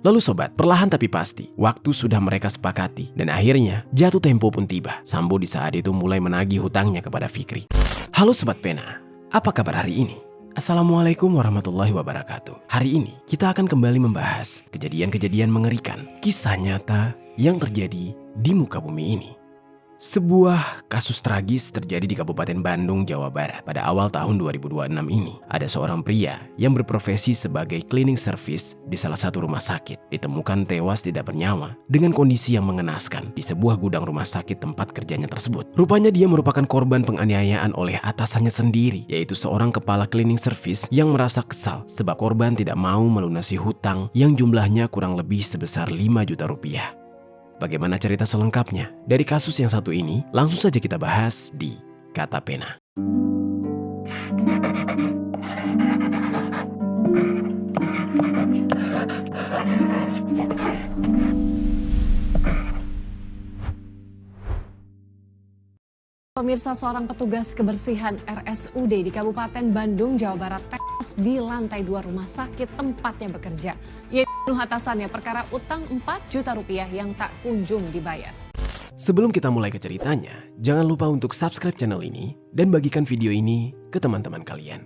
Lalu sobat, perlahan tapi pasti, waktu sudah mereka sepakati. Dan akhirnya, jatuh tempo pun tiba. Sambo di saat itu mulai menagih hutangnya kepada Fikri. Halo Sobat Pena, apa kabar hari ini? Assalamualaikum warahmatullahi wabarakatuh. Hari ini, kita akan kembali membahas kejadian-kejadian mengerikan. Kisah nyata yang terjadi di muka bumi ini. Sebuah kasus tragis terjadi di Kabupaten Bandung, Jawa Barat. Pada awal tahun 2026 ini, ada seorang pria yang berprofesi sebagai cleaning service di salah satu rumah sakit. Ditemukan tewas tidak bernyawa dengan kondisi yang mengenaskan di sebuah gudang rumah sakit tempat kerjanya tersebut. Rupanya dia merupakan korban penganiayaan oleh atasannya sendiri, yaitu seorang kepala cleaning service yang merasa kesal sebab korban tidak mau melunasi hutang yang jumlahnya kurang lebih sebesar 5 juta rupiah. Bagaimana cerita selengkapnya dari kasus yang satu ini? Langsung saja kita bahas di Kata Pena. Pemirsa, seorang petugas kebersihan RSUD di Kabupaten Bandung, Jawa Barat tewas di lantai 2 rumah sakit tempatnya bekerja. Ia dibunuh atasannya perkara utang 4 juta rupiah yang tak kunjung dibayar. Sebelum kita mulai ke ceritanya, jangan lupa untuk subscribe channel ini dan bagikan video ini ke teman-teman kalian.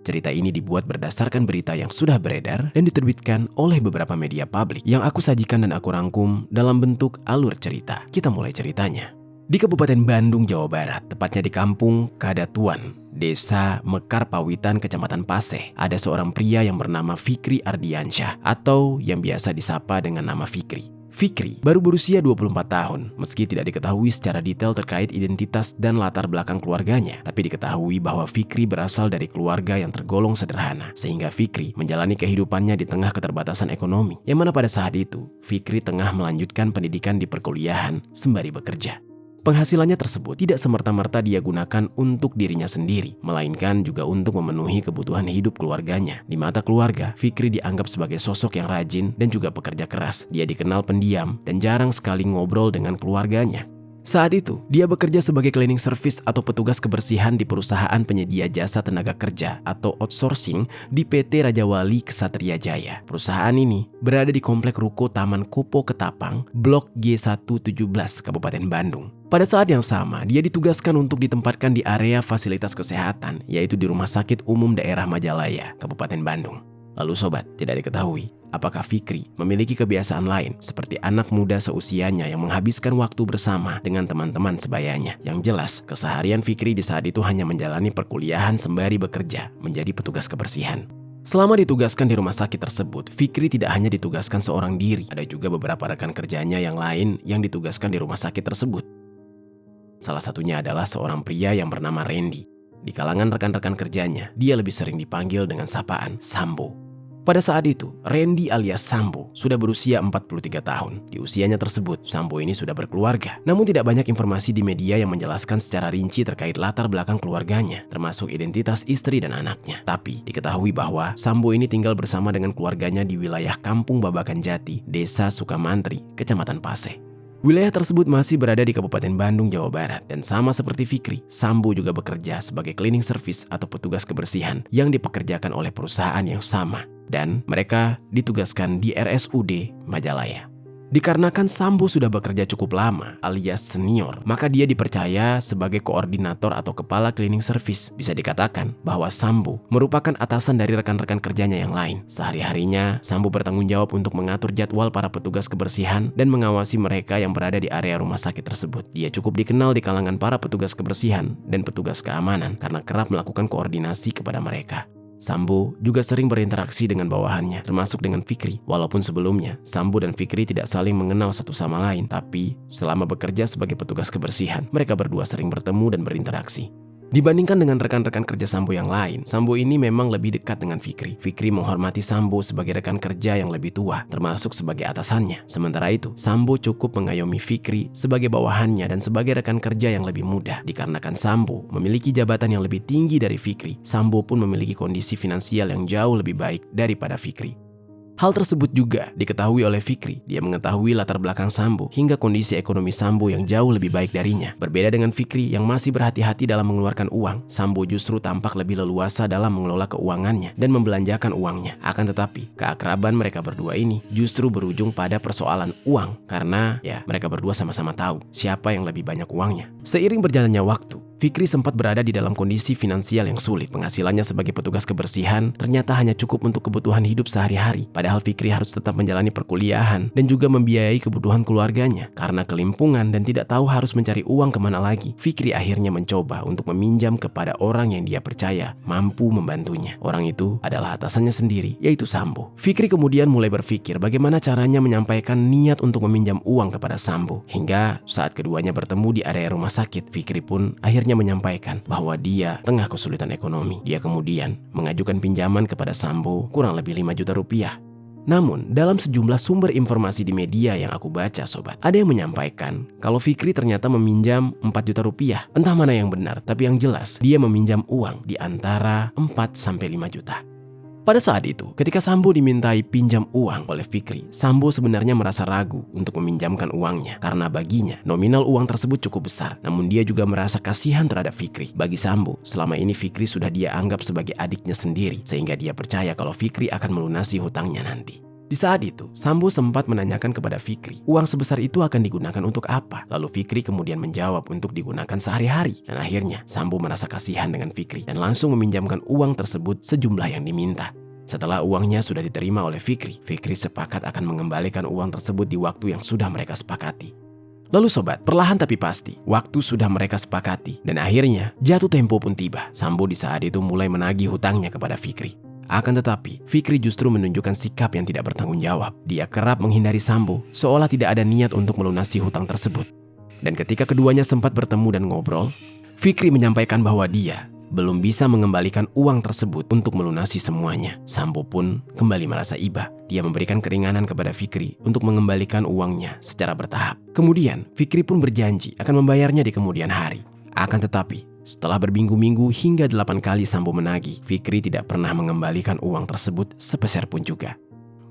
Cerita ini dibuat berdasarkan berita yang sudah beredar dan diterbitkan oleh beberapa media publik yang aku sajikan dan aku rangkum dalam bentuk alur cerita. Kita mulai ceritanya. Di Kabupaten Bandung, Jawa Barat, tepatnya di Kampung Kadatuan, Desa Mekar Pawitan, Kecamatan Paseh, ada seorang pria yang bernama Fikri Ardiansyah atau yang biasa disapa dengan nama Fikri. Fikri baru berusia 24 tahun, meski tidak diketahui secara detail terkait identitas dan latar belakang keluarganya, tapi diketahui bahwa Fikri berasal dari keluarga yang tergolong sederhana, sehingga Fikri menjalani kehidupannya di tengah keterbatasan ekonomi, yang mana pada saat itu, Fikri tengah melanjutkan pendidikan di perkuliahan sembari bekerja. Penghasilannya tersebut tidak semerta-merta dia gunakan untuk dirinya sendiri, melainkan juga untuk memenuhi kebutuhan hidup keluarganya. Di mata keluarga, Fikri dianggap sebagai sosok yang rajin dan juga pekerja keras. Dia dikenal pendiam dan jarang sekali ngobrol dengan keluarganya. Saat itu, dia bekerja sebagai cleaning service atau petugas kebersihan di perusahaan penyedia jasa tenaga kerja atau outsourcing di PT Raja Wali Ksatria Jaya. Perusahaan ini berada di Komplek Ruko Taman Kopo Ketapang, Blok G117, Kabupaten Bandung. Pada saat yang sama, dia ditugaskan untuk ditempatkan di area fasilitas kesehatan, yaitu di Rumah Sakit Umum Daerah Majalaya, Kabupaten Bandung. Lalu sobat, tidak diketahui apakah Fikri memiliki kebiasaan lain seperti anak muda seusianya yang menghabiskan waktu bersama dengan teman-teman sebayanya. Yang jelas, keseharian Fikri di saat itu hanya menjalani perkuliahan sembari bekerja menjadi petugas kebersihan. Selama ditugaskan di rumah sakit tersebut, Fikri tidak hanya ditugaskan seorang diri, ada juga beberapa rekan kerjanya yang lain yang ditugaskan di rumah sakit tersebut. Salah satunya adalah seorang pria yang bernama Randy. Di kalangan rekan-rekan kerjanya, dia lebih sering dipanggil dengan sapaan Sambo. Pada saat itu, Randy alias Sambo sudah berusia 43 tahun. Di usianya tersebut, Sambo ini sudah berkeluarga. Namun tidak banyak informasi di media yang menjelaskan secara rinci terkait latar belakang keluarganya, termasuk identitas istri dan anaknya. Tapi diketahui bahwa Sambo ini tinggal bersama dengan keluarganya di wilayah Kampung Babakan Jati, Desa Sukamantri, Kecamatan Paseh. Wilayah tersebut masih berada di Kabupaten Bandung, Jawa Barat. Dan sama seperti Fikri, Sambo juga bekerja sebagai cleaning service atau petugas kebersihan yang dipekerjakan oleh perusahaan yang sama. Dan mereka ditugaskan di RSUD Majalaya. Dikarenakan Sambo sudah bekerja cukup lama alias senior, maka dia dipercaya sebagai koordinator atau kepala cleaning service. Bisa dikatakan bahwa Sambo merupakan atasan dari rekan-rekan kerjanya yang lain. Sehari-harinya, Sambo bertanggung jawab untuk mengatur jadwal para petugas kebersihan dan mengawasi mereka yang berada di area rumah sakit tersebut. Dia cukup dikenal di kalangan para petugas kebersihan dan petugas keamanan karena kerap melakukan koordinasi kepada mereka. Sambo juga sering berinteraksi dengan bawahannya, termasuk dengan Fikri. Walaupun sebelumnya, Sambo dan Fikri tidak saling mengenal satu sama lain, tapi selama bekerja sebagai petugas kebersihan, mereka berdua sering bertemu dan berinteraksi. Dibandingkan dengan rekan-rekan kerja Sambo yang lain, Sambo ini memang lebih dekat dengan Fikri. Fikri menghormati Sambo sebagai rekan kerja yang lebih tua, termasuk sebagai atasannya. Sementara itu, Sambo cukup mengayomi Fikri sebagai bawahannya dan sebagai rekan kerja yang lebih muda. Dikarenakan Sambo memiliki jabatan yang lebih tinggi dari Fikri, Sambo pun memiliki kondisi finansial yang jauh lebih baik daripada Fikri. Hal tersebut juga diketahui oleh Fikri. Dia mengetahui latar belakang Sambo hingga kondisi ekonomi Sambo yang jauh lebih baik darinya. Berbeda dengan Fikri yang masih berhati-hati dalam mengeluarkan uang, Sambo justru tampak lebih leluasa dalam mengelola keuangannya dan membelanjakan uangnya. Akan tetapi, keakraban mereka berdua ini justru berujung pada persoalan uang karena mereka berdua sama-sama tahu siapa yang lebih banyak uangnya. Seiring berjalannya waktu, Fikri sempat berada di dalam kondisi finansial yang sulit. Penghasilannya sebagai petugas kebersihan ternyata hanya cukup untuk kebutuhan hidup sehari-hari. Padahal Fikri harus tetap menjalani perkuliahan dan juga membiayai kebutuhan keluarganya. Karena kelimpungan dan tidak tahu harus mencari uang kemana lagi, Fikri akhirnya mencoba untuk meminjam kepada orang yang dia percaya mampu membantunya. Orang itu adalah atasannya sendiri, yaitu Sambo. Fikri kemudian mulai berpikir bagaimana caranya menyampaikan niat untuk meminjam uang kepada Sambo. Hingga saat keduanya bertemu di area rumah sakit, Fikri pun akhirnya menyampaikan bahwa dia tengah kesulitan ekonomi. Dia kemudian mengajukan pinjaman kepada Sambo kurang lebih 5 juta rupiah. Namun, dalam sejumlah sumber informasi di media yang aku baca, sobat, ada yang menyampaikan kalau Fikri ternyata meminjam 4 juta rupiah. Entah mana yang benar, tapi yang jelas dia meminjam uang di antara 4-5 juta. Pada saat itu, ketika Sambo dimintai pinjam uang oleh Fikri, Sambo sebenarnya merasa ragu untuk meminjamkan uangnya karena baginya nominal uang tersebut cukup besar. Namun dia juga merasa kasihan terhadap Fikri. Bagi Sambo, selama ini Fikri sudah dia anggap sebagai adiknya sendiri sehingga dia percaya kalau Fikri akan melunasi hutangnya nanti. Di saat itu, Sambo sempat menanyakan kepada Fikri, uang sebesar itu akan digunakan untuk apa? Lalu Fikri kemudian menjawab untuk digunakan sehari-hari. Dan akhirnya, Sambo merasa kasihan dengan Fikri dan langsung meminjamkan uang tersebut sejumlah yang diminta. Setelah uangnya sudah diterima oleh Fikri, Fikri sepakat akan mengembalikan uang tersebut di waktu yang sudah mereka sepakati. Lalu sobat, perlahan tapi pasti, waktu sudah mereka sepakati dan akhirnya jatuh tempo pun tiba. Sambo di saat itu mulai menagih hutangnya kepada Fikri. Akan tetapi, Fikri justru menunjukkan sikap yang tidak bertanggung jawab. Dia kerap menghindari Sambo, seolah tidak ada niat untuk melunasi hutang tersebut. Dan ketika keduanya sempat bertemu dan ngobrol, Fikri menyampaikan bahwa dia belum bisa mengembalikan uang tersebut untuk melunasi semuanya. Sambo pun kembali merasa iba. Dia memberikan keringanan kepada Fikri untuk mengembalikan uangnya secara bertahap. Kemudian, Fikri pun berjanji akan membayarnya di kemudian hari. Akan tetapi, setelah berminggu-minggu hingga 8 kali Sambo menagih, Fikri tidak pernah mengembalikan uang tersebut sepeser pun juga.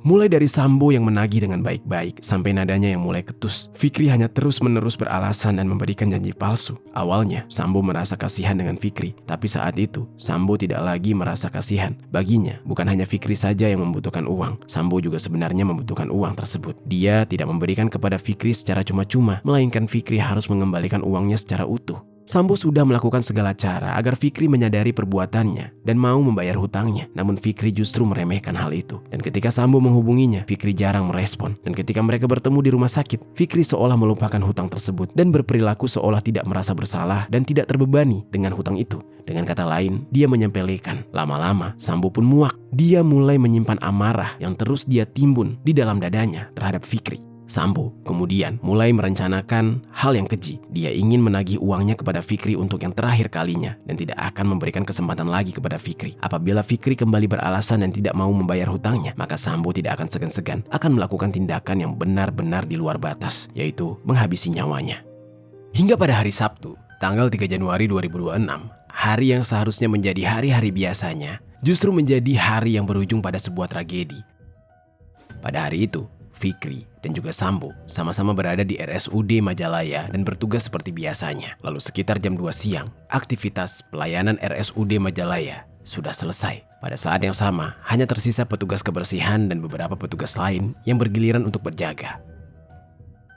Mulai dari Sambo yang menagih dengan baik-baik sampai nadanya yang mulai ketus, Fikri hanya terus-menerus beralasan dan memberikan janji palsu. Awalnya, Sambo merasa kasihan dengan Fikri, tapi saat itu, Sambo tidak lagi merasa kasihan. Baginya, bukan hanya Fikri saja yang membutuhkan uang, Sambo juga sebenarnya membutuhkan uang tersebut. Dia tidak memberikan kepada Fikri secara cuma-cuma, melainkan Fikri harus mengembalikan uangnya secara utuh. Sambo sudah melakukan segala cara agar Fikri menyadari perbuatannya dan mau membayar hutangnya. Namun Fikri justru meremehkan hal itu. Dan ketika Sambo menghubunginya, Fikri jarang merespon. Dan ketika mereka bertemu di rumah sakit, Fikri seolah melupakan hutang tersebut dan berperilaku seolah tidak merasa bersalah dan tidak terbebani dengan hutang itu. Dengan kata lain, dia menyepelekan. Lama-lama, Sambo pun muak. Dia mulai menyimpan amarah yang terus dia timbun di dalam dadanya terhadap Fikri. Sambo kemudian mulai merencanakan hal yang keji. Dia ingin menagih uangnya kepada Fikri untuk yang terakhir kalinya dan tidak akan memberikan kesempatan lagi kepada Fikri. Apabila Fikri kembali beralasan dan tidak mau membayar hutangnya, maka Sambo tidak akan segan-segan akan melakukan tindakan yang benar-benar di luar batas, yaitu menghabisi nyawanya. Hingga pada hari Sabtu, tanggal 3 Januari 2026, hari yang seharusnya menjadi hari-hari biasanya, justru menjadi hari yang berujung pada sebuah tragedi. Pada hari itu, Fikri dan juga Sambo sama-sama berada di RSUD Majalaya dan bertugas seperti biasanya. Lalu sekitar jam 2 siang, aktivitas pelayanan RSUD Majalaya sudah selesai. Pada saat yang sama, hanya tersisa petugas kebersihan dan beberapa petugas lain yang bergiliran untuk berjaga.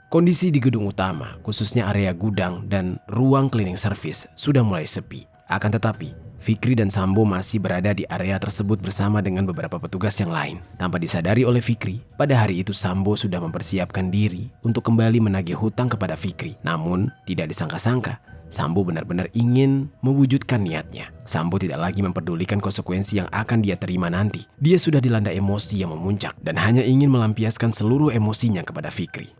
Kondisi di gedung utama, khususnya area gudang dan ruang cleaning service, sudah mulai sepi. Akan tetapi, Fikri dan Sambo masih berada di area tersebut bersama dengan beberapa petugas yang lain. Tanpa disadari oleh Fikri, pada hari itu Sambo sudah mempersiapkan diri untuk kembali menagih hutang kepada Fikri. Namun, tidak disangka-sangka, Sambo benar-benar ingin mewujudkan niatnya. Sambo tidak lagi memperdulikan konsekuensi yang akan dia terima nanti. Dia sudah dilanda emosi yang memuncak dan hanya ingin melampiaskan seluruh emosinya kepada Fikri.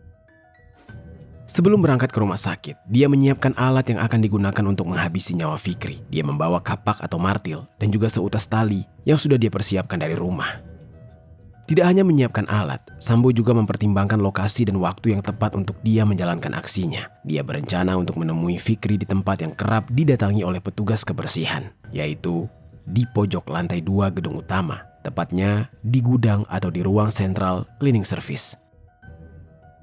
Sebelum berangkat ke rumah sakit, dia menyiapkan alat yang akan digunakan untuk menghabisi nyawa Fikri. Dia membawa kapak atau martil dan juga seutas tali yang sudah dia persiapkan dari rumah. Tidak hanya menyiapkan alat, Sambo juga mempertimbangkan lokasi dan waktu yang tepat untuk dia menjalankan aksinya. Dia berencana untuk menemui Fikri di tempat yang kerap didatangi oleh petugas kebersihan, yaitu di pojok lantai 2 gedung utama. tepatnya di gudang atau di ruang sentral cleaning service.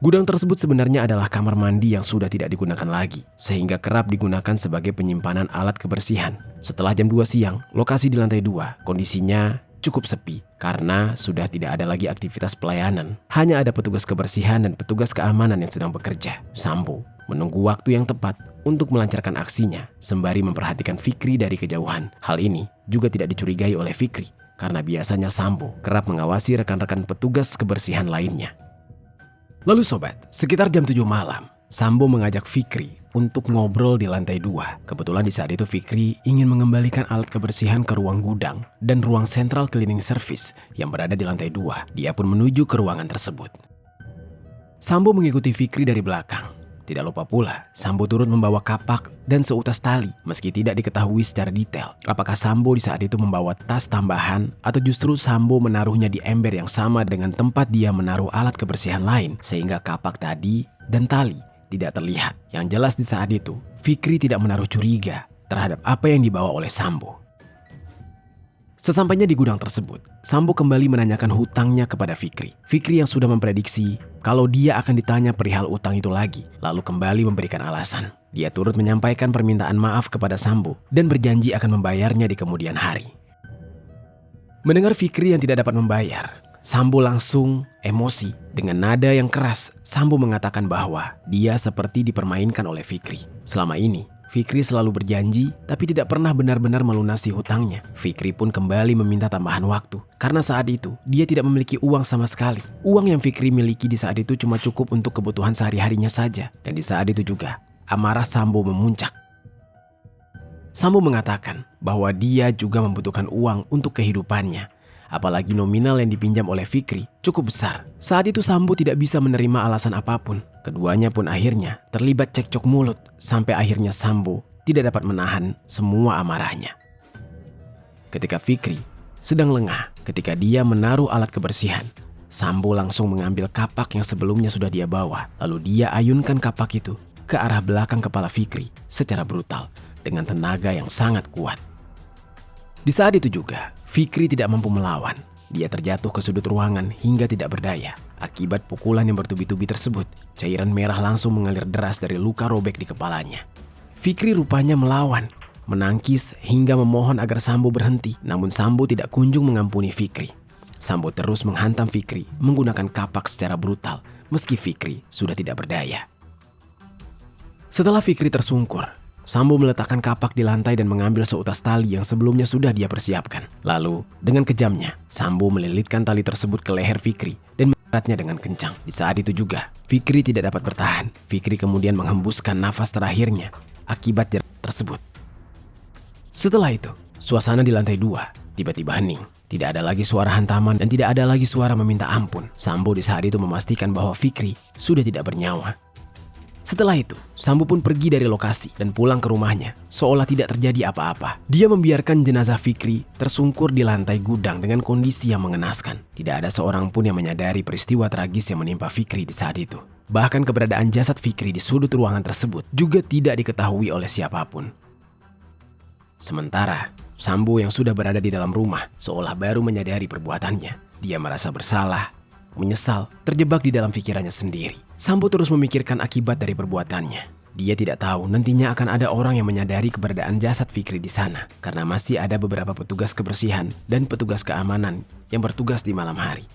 Gudang tersebut sebenarnya adalah kamar mandi yang sudah tidak digunakan lagi, sehingga kerap digunakan sebagai penyimpanan alat kebersihan. Setelah jam 2 siang, lokasi di lantai 2 kondisinya cukup sepi karena sudah tidak ada lagi aktivitas pelayanan. Hanya ada petugas kebersihan dan petugas keamanan yang sedang bekerja. Sambo menunggu waktu yang tepat untuk melancarkan aksinya sembari memperhatikan Fikri dari kejauhan. Hal ini juga tidak dicurigai oleh Fikri karena biasanya Sambo kerap mengawasi rekan-rekan petugas kebersihan lainnya. Lalu sobat, sekitar jam 7 malam, Sambo mengajak Fikri untuk ngobrol di lantai 2. Kebetulan di saat itu Fikri ingin mengembalikan alat kebersihan ke ruang gudang dan ruang sentral cleaning service yang berada di lantai 2. Dia pun menuju ke ruangan tersebut. Sambo mengikuti Fikri dari belakang. Tidak lupa pula, Sambo turut membawa kapak dan seutas tali meski tidak diketahui secara detail apakah Sambo di saat itu membawa tas tambahan atau justru Sambo menaruhnya di ember yang sama dengan tempat dia menaruh alat kebersihan lain sehingga kapak tadi dan tali tidak terlihat. Yang jelas di saat itu, Fikri tidak menaruh curiga terhadap apa yang dibawa oleh Sambo. Sesampainya di gudang tersebut, Sambo kembali menanyakan hutangnya kepada Fikri. Fikri yang sudah memprediksi kalau dia akan ditanya perihal utang itu lagi, lalu kembali memberikan alasan. Dia turut menyampaikan permintaan maaf kepada Sambo dan berjanji akan membayarnya di kemudian hari. Mendengar Fikri yang tidak dapat membayar, Sambo langsung emosi. Dengan nada yang keras, Sambo mengatakan bahwa dia seperti dipermainkan oleh Fikri. Selama ini, Fikri selalu berjanji tapi tidak pernah benar-benar melunasi hutangnya. Fikri pun kembali meminta tambahan waktu karena saat itu dia tidak memiliki uang sama sekali. Uang yang Fikri miliki di saat itu cuma cukup untuk kebutuhan sehari-harinya saja. Dan di saat itu juga amarah Sambo memuncak. Sambo mengatakan bahwa dia juga membutuhkan uang untuk kehidupannya. Apalagi nominal yang dipinjam oleh Fikri cukup besar. Saat itu Sambo tidak bisa menerima alasan apapun. Keduanya pun akhirnya terlibat cekcok mulut sampai akhirnya Sambo tidak dapat menahan semua amarahnya. Ketika Fikri sedang lengah ketika dia menaruh alat kebersihan, Sambo langsung mengambil kapak yang sebelumnya sudah dia bawa. Lalu dia ayunkan kapak itu ke arah belakang kepala Fikri secara brutal dengan tenaga yang sangat kuat. Di saat itu juga, Fikri tidak mampu melawan. Dia terjatuh ke sudut ruangan hingga tidak berdaya. Akibat pukulan yang bertubi-tubi tersebut, cairan merah langsung mengalir deras dari luka robek di kepalanya. Fikri rupanya melawan, menangkis hingga memohon agar Sambo berhenti. Namun Sambo tidak kunjung mengampuni Fikri. Sambo terus menghantam Fikri menggunakan kapak secara brutal meski Fikri sudah tidak berdaya. Setelah Fikri tersungkur, Sambo meletakkan kapak di lantai dan mengambil seutas tali yang sebelumnya sudah dia persiapkan. Lalu, dengan kejamnya, Sambo melilitkan tali tersebut ke leher Fikri dan menjeratnya dengan kencang. Di saat itu juga, Fikri tidak dapat bertahan. Fikri kemudian menghembuskan nafas terakhirnya akibat jerat tersebut. Setelah itu, suasana di lantai 2 tiba-tiba hening. Tidak ada lagi suara hantaman dan tidak ada lagi suara meminta ampun. Sambo di saat itu memastikan bahwa Fikri sudah tidak bernyawa. Setelah itu, Sambo pun pergi dari lokasi dan pulang ke rumahnya seolah tidak terjadi apa-apa. Dia membiarkan jenazah Fikri tersungkur di lantai gudang dengan kondisi yang mengenaskan. Tidak ada seorang pun yang menyadari peristiwa tragis yang menimpa Fikri di saat itu. Bahkan keberadaan jasad Fikri di sudut ruangan tersebut juga tidak diketahui oleh siapapun. Sementara, Sambo yang sudah berada di dalam rumah seolah baru menyadari perbuatannya. Dia merasa bersalah, menyesal, terjebak di dalam pikirannya sendiri. Sambo terus memikirkan akibat dari perbuatannya. Dia tidak tahu nantinya akan ada orang yang menyadari keberadaan jasad Fikri di sana karena masih ada beberapa petugas kebersihan dan petugas keamanan yang bertugas di malam hari.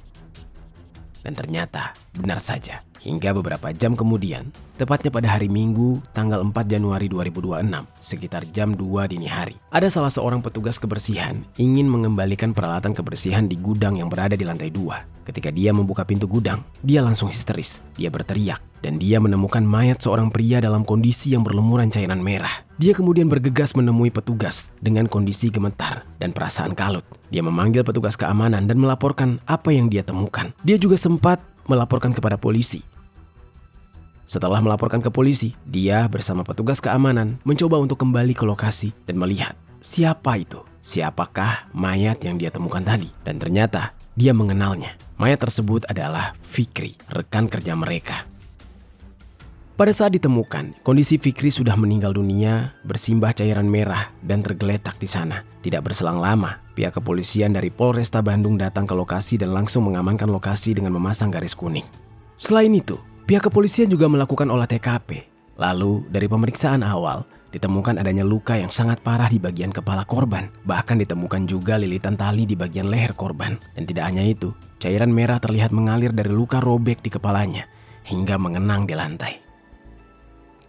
Dan ternyata benar saja, hingga beberapa jam kemudian, tepatnya pada hari Minggu tanggal 4 Januari 2026, sekitar jam 2 dini hari, ada salah seorang petugas kebersihan ingin mengembalikan peralatan kebersihan di gudang yang berada di lantai 2. Ketika dia membuka pintu gudang, dia langsung histeris. Dia berteriak dan dia menemukan mayat seorang pria dalam kondisi yang berlumuran cairan merah. Dia kemudian bergegas menemui petugas dengan kondisi gemetar dan perasaan kalut. Dia memanggil petugas keamanan dan melaporkan apa yang dia temukan. Dia juga sempat melaporkan kepada polisi. Setelah melaporkan ke polisi, dia bersama petugas keamanan mencoba untuk kembali ke lokasi dan melihat siapa itu. Siapakah mayat yang dia temukan tadi? Dan ternyata dia mengenalnya. Mayat tersebut adalah Fikri, rekan kerja mereka. Pada saat ditemukan, kondisi Fikri sudah meninggal dunia, bersimbah cairan merah dan tergeletak di sana. Tidak berselang lama, Pihak kepolisian dari Polresta Bandung datang ke lokasi dan langsung mengamankan lokasi dengan memasang garis kuning. Selain itu, pihak kepolisian juga melakukan olah TKP. Lalu, dari pemeriksaan awal, ditemukan adanya luka yang sangat parah di bagian kepala korban. Bahkan ditemukan juga lilitan tali di bagian leher korban. Dan tidak hanya itu, cairan merah terlihat mengalir dari luka robek di kepalanya hingga mengenang di lantai.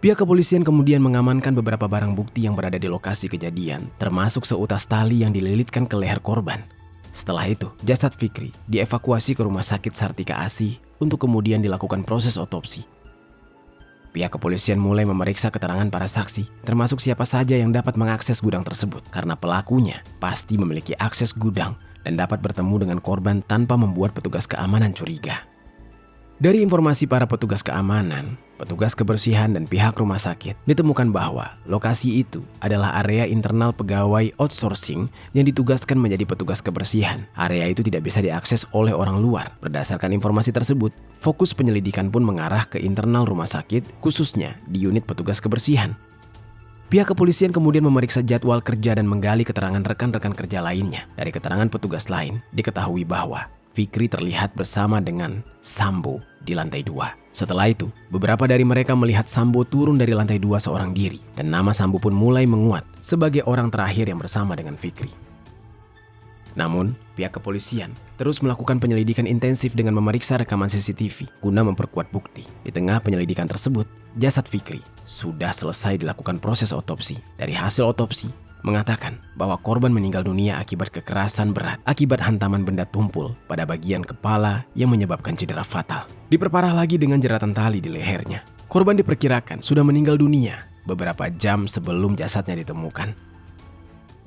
Pihak kepolisian kemudian mengamankan beberapa barang bukti yang berada di lokasi kejadian, termasuk seutas tali yang dililitkan ke leher korban. Setelah itu, jasad Fikri dievakuasi ke Rumah Sakit Sartika Asih untuk kemudian dilakukan proses otopsi. Pihak kepolisian mulai memeriksa keterangan para saksi, termasuk siapa saja yang dapat mengakses gudang tersebut, karena pelakunya pasti memiliki akses gudang dan dapat bertemu dengan korban tanpa membuat petugas keamanan curiga. Dari informasi para petugas keamanan, petugas kebersihan dan pihak rumah sakit, ditemukan bahwa lokasi itu adalah area internal pegawai outsourcing yang ditugaskan menjadi petugas kebersihan. Area itu tidak bisa diakses oleh orang luar. Berdasarkan informasi tersebut, fokus penyelidikan pun mengarah ke internal rumah sakit, khususnya di unit petugas kebersihan. Pihak kepolisian kemudian memeriksa jadwal kerja dan menggali keterangan rekan-rekan kerja lainnya. Dari keterangan petugas lain, diketahui bahwa Fikri terlihat bersama dengan Sambo di lantai 2. Setelah itu, beberapa dari mereka melihat Sambo turun dari lantai 2 seorang diri, dan nama Sambo pun mulai menguat sebagai orang terakhir yang bersama dengan Fikri. Namun, pihak kepolisian terus melakukan penyelidikan intensif dengan memeriksa rekaman CCTV guna memperkuat bukti. Di tengah penyelidikan tersebut, jasad Fikri sudah selesai dilakukan proses otopsi. Dari hasil otopsi, mengatakan bahwa korban meninggal dunia akibat kekerasan berat akibat hantaman benda tumpul pada bagian kepala yang menyebabkan cedera fatal. Diperparah lagi dengan jeratan tali di lehernya. Korban diperkirakan sudah meninggal dunia beberapa jam sebelum jasadnya ditemukan.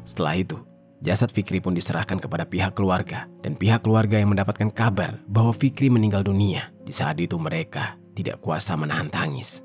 Setelah itu, jasad Fikri pun diserahkan kepada pihak keluarga, dan pihak keluarga yang mendapatkan kabar bahwa Fikri meninggal dunia. Di saat itu mereka tidak kuasa menahan tangis.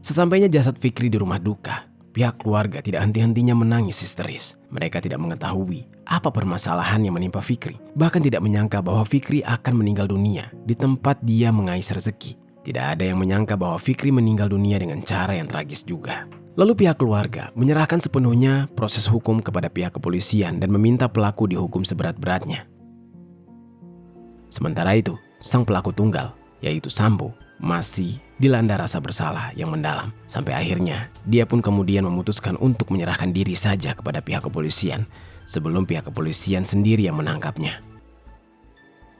Sesampainya jasad Fikri di rumah duka, pihak keluarga tidak henti-hentinya menangis histeris. Mereka tidak mengetahui apa permasalahan yang menimpa Fikri. Bahkan tidak menyangka bahwa Fikri akan meninggal dunia di tempat dia mengais rezeki. Tidak ada yang menyangka bahwa Fikri meninggal dunia dengan cara yang tragis juga. Lalu pihak keluarga menyerahkan sepenuhnya proses hukum kepada pihak kepolisian dan meminta pelaku dihukum seberat-beratnya. Sementara itu, sang pelaku tunggal, yaitu Sambo, masih dilanda rasa bersalah yang mendalam. Sampai akhirnya dia pun kemudian memutuskan untuk menyerahkan diri saja kepada pihak kepolisian sebelum pihak kepolisian sendiri yang menangkapnya.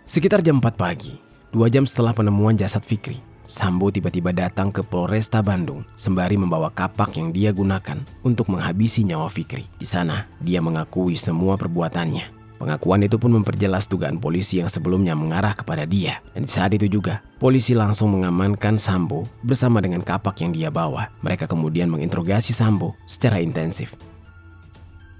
Sekitar jam 4 pagi, 2 jam setelah penemuan jasad Fikri, Sambo tiba-tiba datang ke Polresta Bandung sembari membawa kapak yang dia gunakan untuk menghabisi nyawa Fikri. Di sana, dia mengakui semua perbuatannya. Pengakuan itu pun memperjelas dugaan polisi yang sebelumnya mengarah kepada dia. Dan di saat itu juga, polisi langsung mengamankan Sambo bersama dengan kapak yang dia bawa. Mereka kemudian menginterogasi Sambo secara intensif.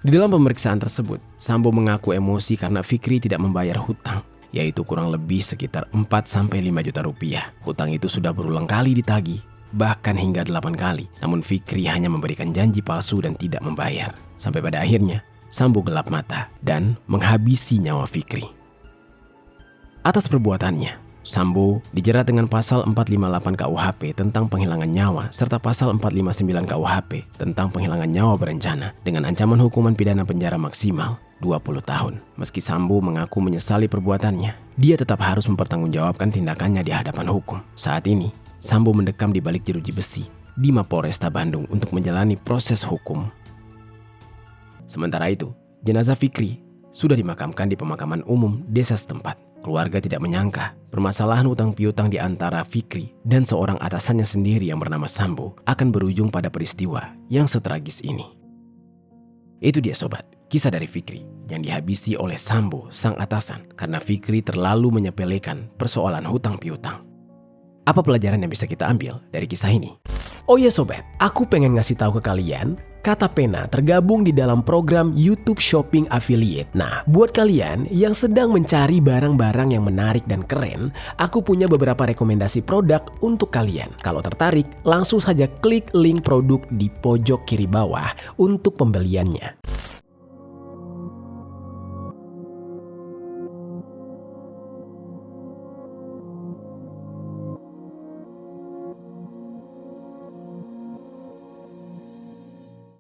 Di dalam pemeriksaan tersebut, Sambo mengaku emosi karena Fikri tidak membayar hutang, yaitu kurang lebih sekitar 4-5 juta rupiah. Hutang itu sudah berulang kali ditagih, bahkan hingga 8 kali. Namun Fikri hanya memberikan janji palsu dan tidak membayar. Sampai pada akhirnya, Sambo gelap mata dan menghabisi nyawa Fikri. Atas perbuatannya, Sambo dijerat dengan pasal 458 KUHP tentang penghilangan nyawa serta pasal 459 KUHP tentang penghilangan nyawa berencana dengan ancaman hukuman pidana penjara maksimal 20 tahun. Meski Sambo mengaku menyesali perbuatannya, dia tetap harus mempertanggungjawabkan tindakannya di hadapan hukum. Saat ini, Sambo mendekam di balik jeruji besi di Mapolresta Bandung untuk menjalani proses hukum. Sementara itu, jenazah Fikri sudah dimakamkan di pemakaman umum desa setempat. Keluarga tidak menyangka permasalahan utang piutang di antara Fikri dan seorang atasannya sendiri yang bernama Sambo akan berujung pada peristiwa yang setragis ini. Itu dia sobat, kisah dari Fikri yang dihabisi oleh Sambo sang atasan karena Fikri terlalu menyepelekan persoalan hutang piutang. Apa pelajaran yang bisa kita ambil dari kisah ini? Oh ya sobat, aku pengen ngasih tahu ke kalian, Kata Pena tergabung di dalam program YouTube Shopping Affiliate. Nah, buat kalian yang sedang mencari barang-barang yang menarik dan keren, aku punya beberapa rekomendasi produk untuk kalian. Kalau tertarik, langsung saja klik link produk di pojok kiri bawah untuk pembeliannya.